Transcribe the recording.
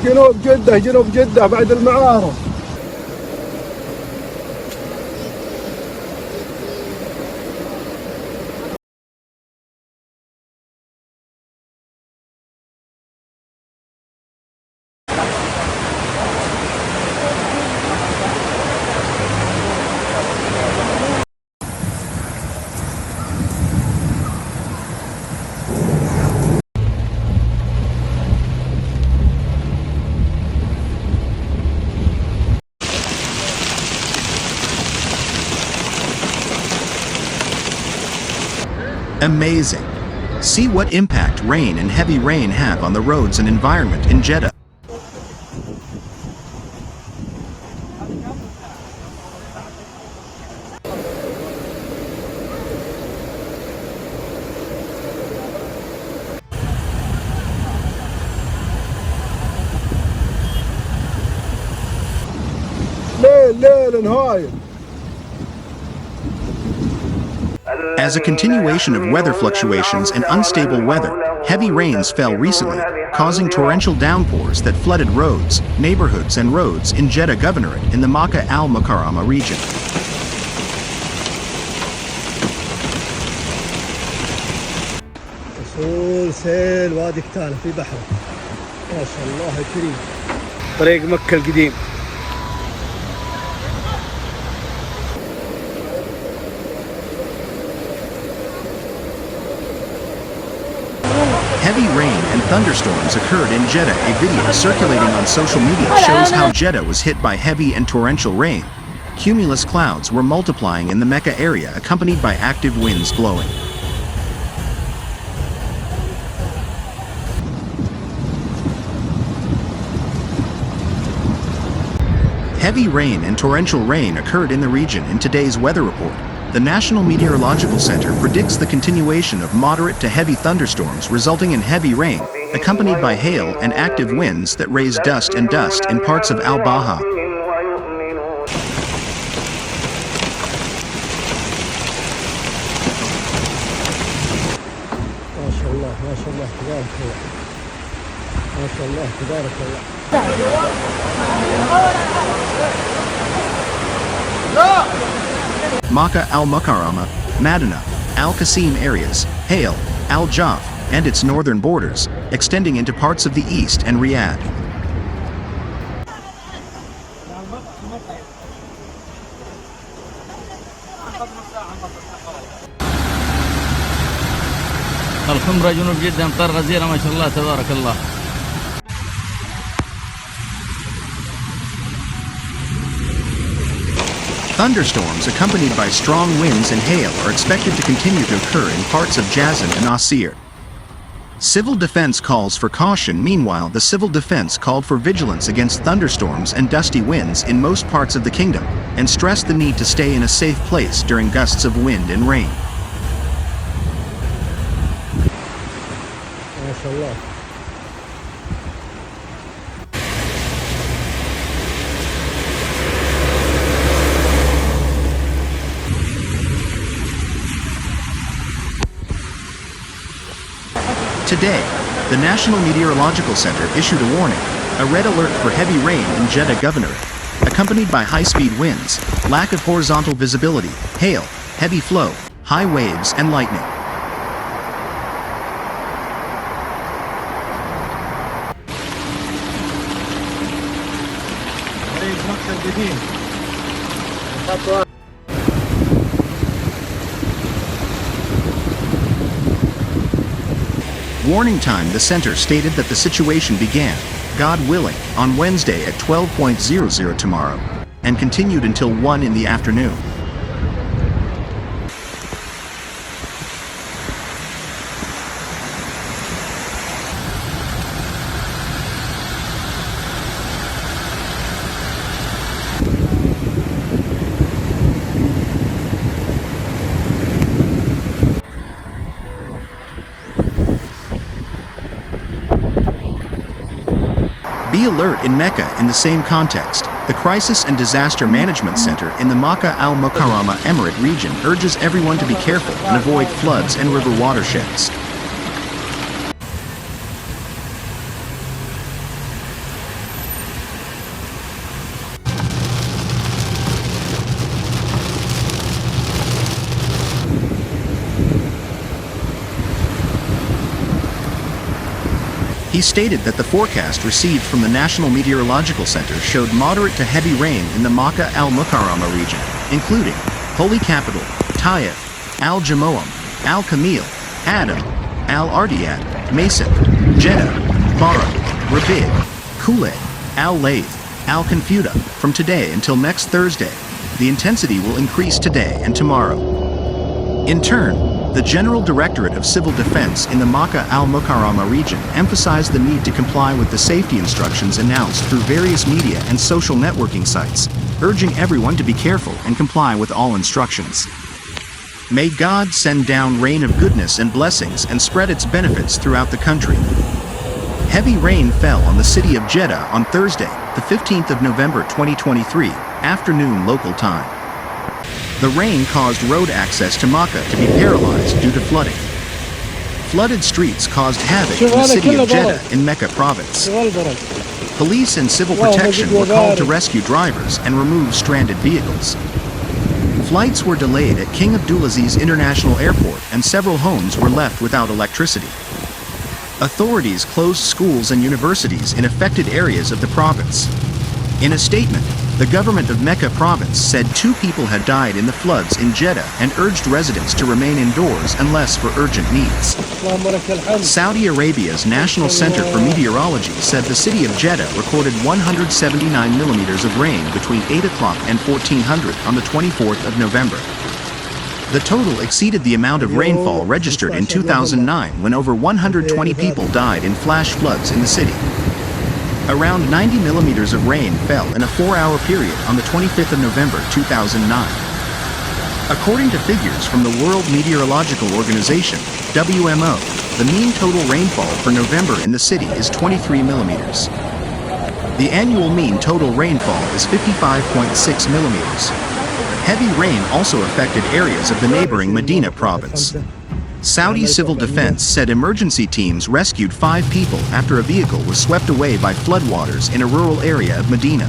جنوب جدة بعد المعارة. Amazing! See what impact rain and heavy rain have on the roads and environment in Jeddah. As a continuation of weather fluctuations and unstable weather, heavy rains fell recently, causing torrential downpours that flooded roads, neighborhoods and roads in Jeddah Governorate in the Makkah Al Mukarramah region. وصول سيل وادي كتالة في بحر ما شاء الله كريم. طريق مكة القديم. Heavy rain and thunderstorms occurred in Jeddah. A video circulating on social media shows how Jeddah was hit by heavy and torrential rain. Cumulus clouds were multiplying in the Mecca area, accompanied by active winds blowing. Heavy rain and torrential rain occurred in the region in today's weather report. The National Meteorological Center predicts the continuation of moderate to heavy thunderstorms resulting in heavy rain, accompanied by hail and active winds that raise dust in parts of Al-Baha. Makkah Al Mukarramah, Madinah, Al Qasim areas, hail, Al Jaf, and its northern borders, extending into parts of the east and Riyadh. الخمرة جنوب جدة أمطار غزيرة ما شاء الله تبارك الله. Thunderstorms accompanied by strong winds and hail are expected to continue to occur in parts of Jazan and Asir. Civil defense calls for caution. Meanwhile, the civil defense called for vigilance against thunderstorms and dusty winds in most parts of the kingdom, and stressed the need to stay in a safe place during gusts of wind and rain. Today, the National Meteorological Center issued a warning, a red alert for heavy rain in Jeddah Governorate, accompanied by high-speed winds, lack of horizontal visibility, hail, heavy flow, high waves, and lightning. Warning time. The center stated that the situation began, God willing, on Wednesday at 12:00 tomorrow, and continued until 1 in the afternoon. Be alert in Mecca. In the same context, the Crisis and Disaster Management Center in the Makkah Al Mukarramah Emirate region urges everyone to be careful and avoid floods and river watersheds. He stated that the forecast received from the National Meteorological Center showed moderate to heavy rain in the Makkah al-Mukarramah region, including Holy Capital, Taif, Al-Jamoam, Al-Kamil, Adam, Al-Ardiyad, Mason, Jeddah, Bara, Rabid, Kule, Al-Layth, Al-Confuta from today until next Thursday. The intensity will increase today and tomorrow. In turn, the General Directorate of Civil Defense in the Makkah al-Mukarramah region emphasized the need to comply with the safety instructions announced through various media and social networking sites, urging everyone to be careful and comply with all instructions. May God send down rain of goodness and blessings and spread its benefits throughout the country. Heavy rain fell on the city of Jeddah on Thursday, the 15th of November 2023, afternoon local time. The rain caused road access to Makkah to be paralyzed due to flooding. Flooded streets caused havoc in the city of Jeddah in Mecca province. Police and civil protection were called to rescue drivers and remove stranded vehicles. Flights were delayed at King Abdulaziz International Airport and several homes were left without electricity. Authorities closed schools and universities in affected areas of the province. In a statement, the government of Mecca province said 2 people had died in the floods in Jeddah and urged residents to remain indoors unless for urgent needs. Saudi Arabia's National Center for Meteorology said the city of Jeddah recorded 179 millimeters of rain between 8 o'clock and 1400 on the 24th of November. The total exceeded the amount of rainfall registered in 2009 when over 120 people died in flash floods in the city. Around 90 millimeters of rain fell in a 4-hour period on the 25th of November 2009. According to figures from the World Meteorological Organization, WMO, the mean total rainfall for November in the city is 23 millimeters. The annual mean total rainfall is 55.6 millimeters. Heavy rain also affected areas of the neighboring Medina province. Saudi Civil Defense said emergency teams rescued 5 people after a vehicle was swept away by floodwaters in a rural area of Medina.